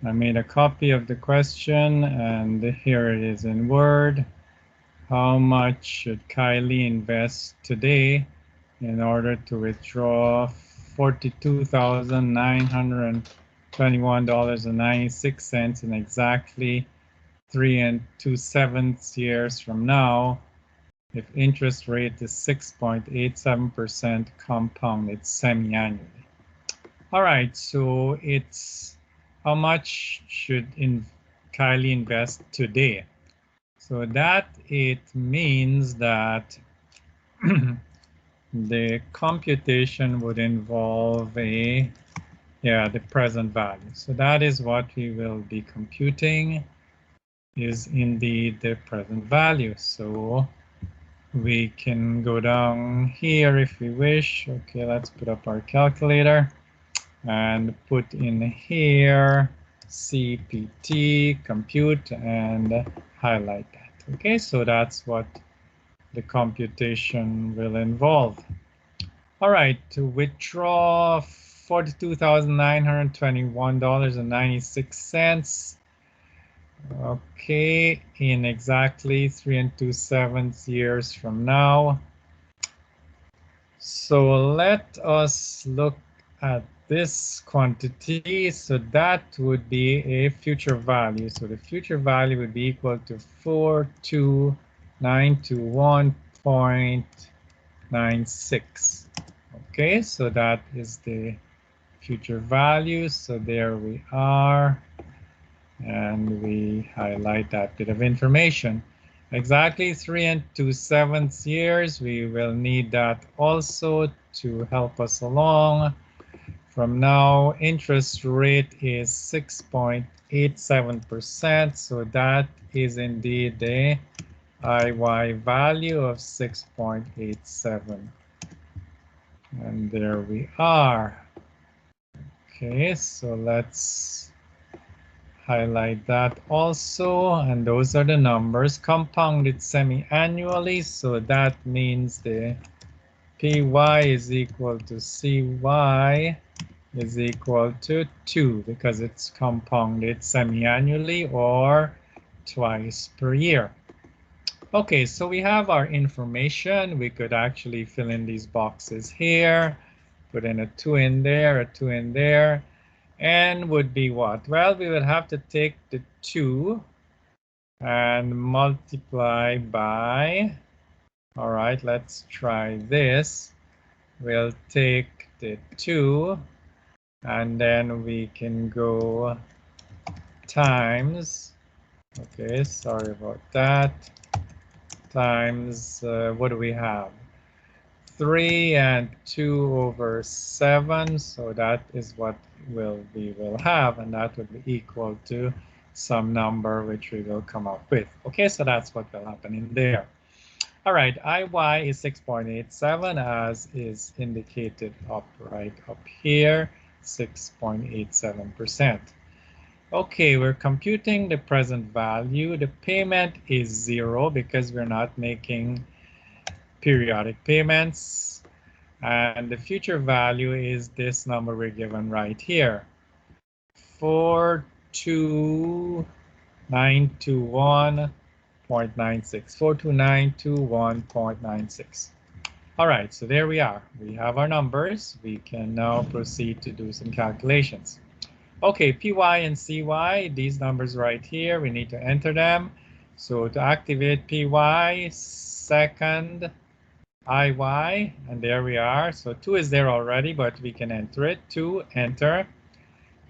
I made a copy of the question and here it is in Word. How much should Kylie invest today in order to withdraw $42,921.96 in exactly 3 2/7 years from now if interest rate is 6.87% compounded semi-annually? All right, so it's how much should Kylie invest today? So that it means that the computation would involve the present value. So that is what we will be computing, is indeed the present value. So we can go down here if we wish. Okay, let's put up our calculator and put in here CPT, compute, and highlight that. Okay, so that's what the computation will involve. All right, to withdraw $42,921.96. Okay, in exactly 3 2/7 years from now. So let us look at this quantity. So that would be a future value. So the future value would be equal to 42,921.96. Okay, so that is the future value. So there we are. And we highlight that bit of information. Exactly 3 2/7 years. We will need that also to help us along. From now, interest rate is 6.87%. So that is indeed the IY value of 6.87. And there we are. Okay, so let's highlight that also, and those are the numbers compounded semi-annually, so that means the PY is equal to CY is equal to 2 because it's compounded semi-annually or twice per year. Okay, so we have our information. We could actually fill in these boxes here, put in a 2 in there, a 2 in there, and would be what? Well, we would have to take the 2 and multiply by, all right, let's try this. We'll take the 2 and then we can go times, okay, sorry about that, times, what do we have? 3 and 2/7, so that is what we will have, and that would be equal to some number which we will come up with. Okay, so that's what will happen in there. All right, IY is 6.87 as is indicated right up here, 6.87%. Okay, we're computing the present value. The payment is 0 because we're not making periodic payments. And the future value is this number we're given right here, 42921.96, 42921.96. All right, so there we are. We have our numbers. We can now proceed to do some calculations. Okay, PY and CY, these numbers right here, we need to enter them. So to activate PY, second IY, and there we are. So 2 is there already, but we can enter it. 2, enter,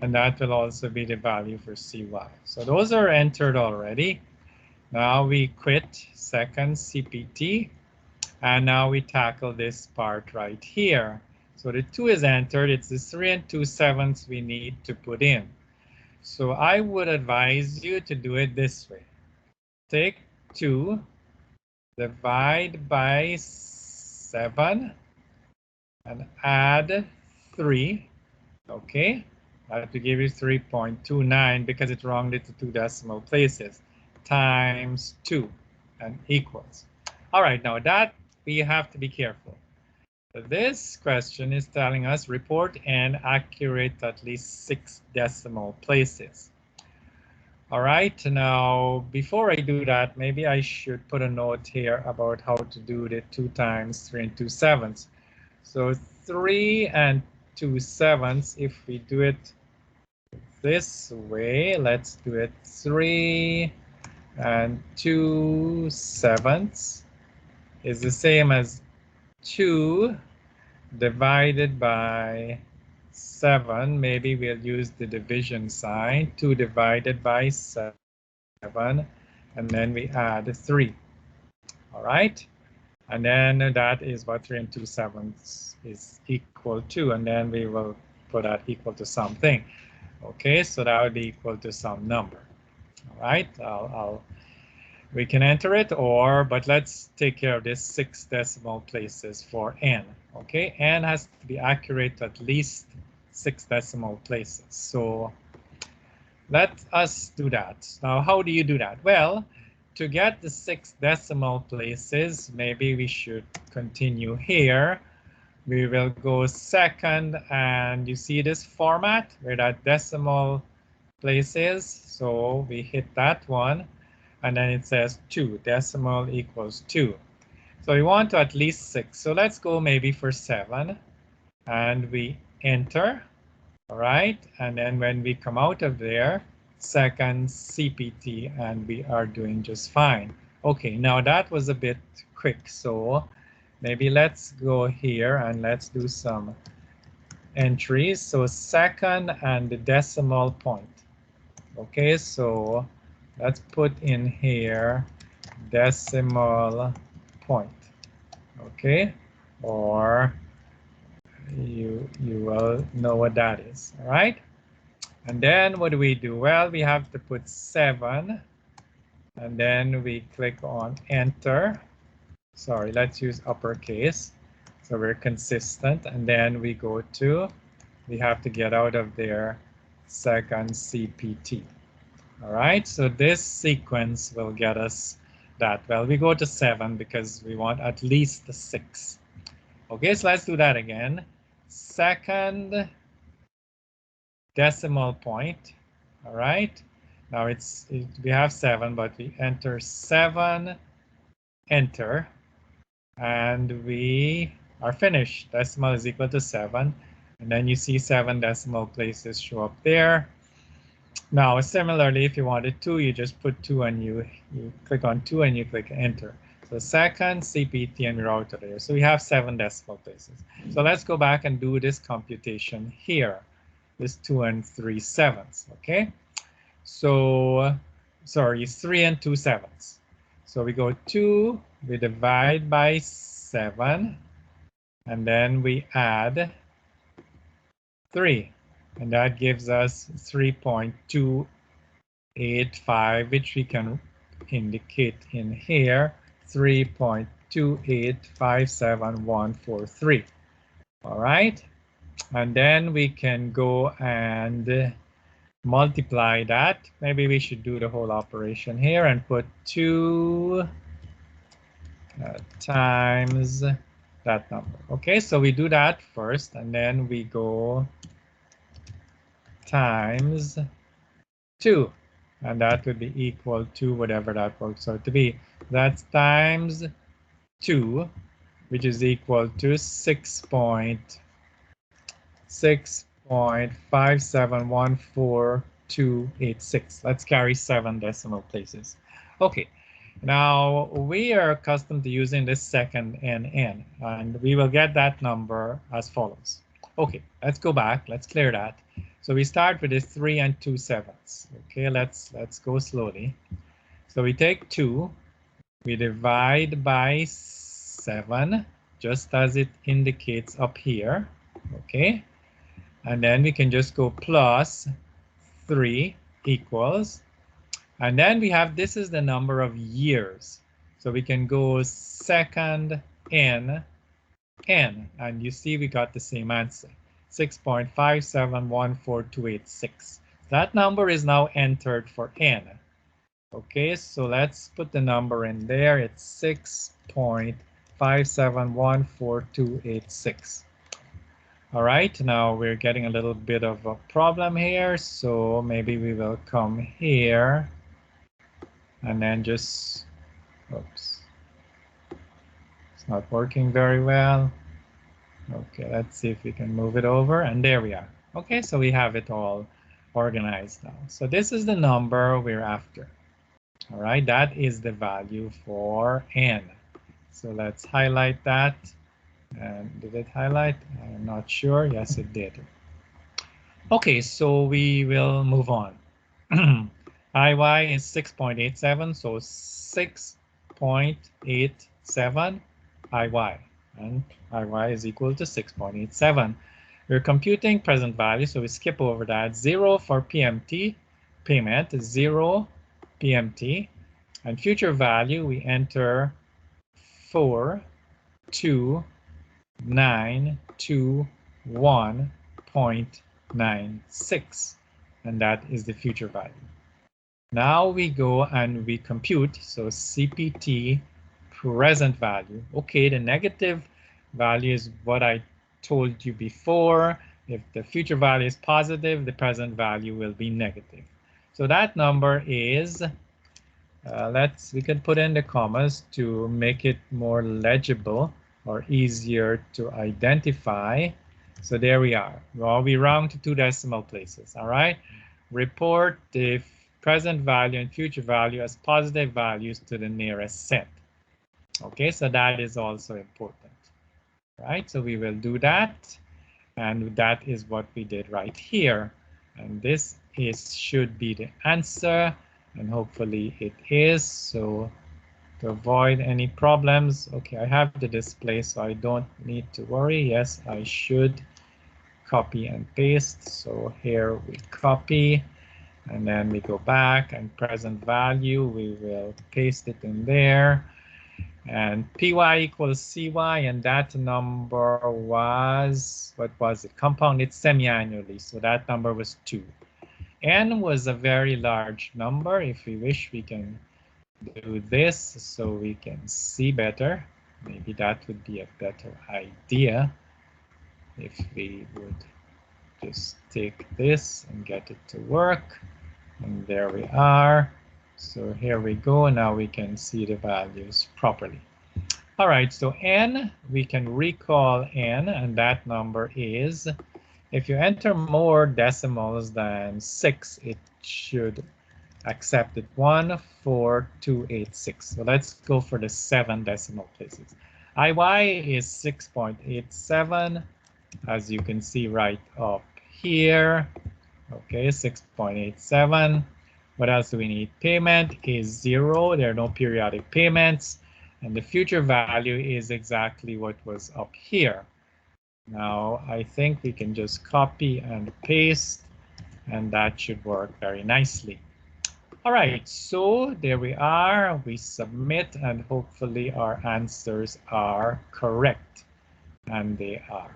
and that will also be the value for CY. So those are entered already. Now we quit second CPT, and now we tackle this part right here. So the 2 is entered. It's the 3 2/7 we need to put in. So I would advise you to do it this way. Take 2, divide by 7, and add 3. Okay, that will give you 3.29 because it rounded to 2 decimal places, times 2 and equals. All right, now that we have to be careful. This question is telling us report and accurate at least 6 decimal places. All right, now before I do that, maybe I should put a note here about how to do the 2 times 3 and 2 sevenths. So 3 and 2 sevenths, if we do it this way, let's do it 3 and 2 sevenths is the same as 2 divided by 7. Maybe we'll use the division sign. 2 divided by 7, and then we add 3. All right, and then that is what 3 and 2 sevenths is equal to, and then we will put that equal to something. Okay, so that would be equal to some number. All right, we can enter it, but let's take care of this 6 decimal places for n. Okay, n has to be accurate to at least 6 decimal places. So let us do that. Now, how do you do that? Well, to get the 6 decimal places, maybe we should continue here. We will go second, and you see this format where that decimal place is. So we hit that one, and then it says 2, decimal equals 2. So we want to at least 6. So let's go maybe for 7, and we enter. All right, and then when we come out of there, second CPT, and we are doing just fine. Okay, now that was a bit quick, so maybe let's go here and let's do some entries. So second and the decimal point. Okay, so let's put in here decimal point. Okay, or you will know what that is. All right, and then what do we do? Well, we have to put 7, and then we click on enter. Sorry, let's use uppercase so we're consistent, and then we go to, we have to get out of there, second CPT. All right, so this sequence will get us that. Well, we go to 7 because we want at least 6. Okay, so let's do that again. Second decimal point. All right, now we have 7, but we enter 7, enter, and we are finished. Decimal is equal to 7, and then you see 7 decimal places show up there. Now, similarly, if you wanted 2, you just put 2 and you click on 2 and you click enter. So second CPT, and we're out of there. So we have 7 decimal places. So let's go back and do this computation here. This 2 and 3 sevenths, okay? So, sorry, 3 and 2 sevenths. So we go 2, we divide by 7, and then we add 3. And that gives us 3.285, which we can indicate in here, 3.2857143. All right, and then we can go and multiply that. Maybe we should do the whole operation here and put 2 times that number. Okay, so we do that first, and then we go times 2, and that would be equal to whatever that works out to be. That's times 2, which is equal to 6.57142286. Let's carry 7 decimal places. Okay, now we are accustomed to using this second NN, and we will get that number as follows. Okay, let's go back, let's clear that. So we start with this 3 and 2 sevenths. Okay, let's go slowly. So we take 2, we divide by 7, just as it indicates up here. Okay, and then we can just go plus 3 equals, and then we have, this is the number of years. So we can go second n, and you see we got the same answer. 6.5714286. That number is now entered for n. Okay, so let's put the number in there. It's 6.5714286. All right, now we're getting a little bit of a problem here, so maybe we will come here and then just, oops, it's not working very well. Okay, let's see if we can move it over, and there we are. Okay, so we have it all organized now. So this is the number we're after. All right, that is the value for n. So let's highlight that. And did it highlight? I'm not sure. Yes, it did. Okay, so we will move on. IY is 6.87, so 6.87 IY, and IY is equal to 6.87. We're computing present value, so we skip over that. 0 for PMT, payment, 0 PMT, and future value, we enter 42921.96, and that is the future value. Now we go and we compute, so CPT present value. Okay, the negative value is what I told you before. If the future value is positive, the present value will be negative. So that number is, we can put in the commas to make it more legible or easier to identify. So there we are. Well, we round to 2 decimal places, all right? Report the present value and future value as positive values to the nearest set. Okay, so that is also important, right? So we will do that, and that is what we did right here. And this should be the answer, and hopefully it is. So to avoid any problems, okay, I have the display, so I don't need to worry. Yes, I should copy and paste. So here we copy, and then we go back, and present value, we will paste it in there. And PY equals CY, and that number was, what was it? Compounded semi-annually, so that number was 2. N was a very large number. If we wish, we can do this so we can see better. Maybe that would be a better idea if we would just take this and get it to work. And there we are. So here we go. Now we can see the values properly. All right, so n, we can recall n, and that number is, if you enter more decimals than 6, it should accept it, 14286. So let's go for the 7 decimal places. IY is 6.87, as you can see right up here. Okay, 6.87. What else do we need? Payment is 0. There are no periodic payments. And the future value is exactly what was up here. Now, I think we can just copy and paste, and that should work very nicely. All right, so there we are. We submit, and hopefully our answers are correct. And they are.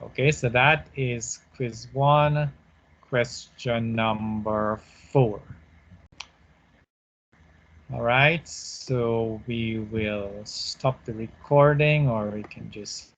Okay, so that is quiz 1, question number 4. All right, so we will stop the recording, or we can just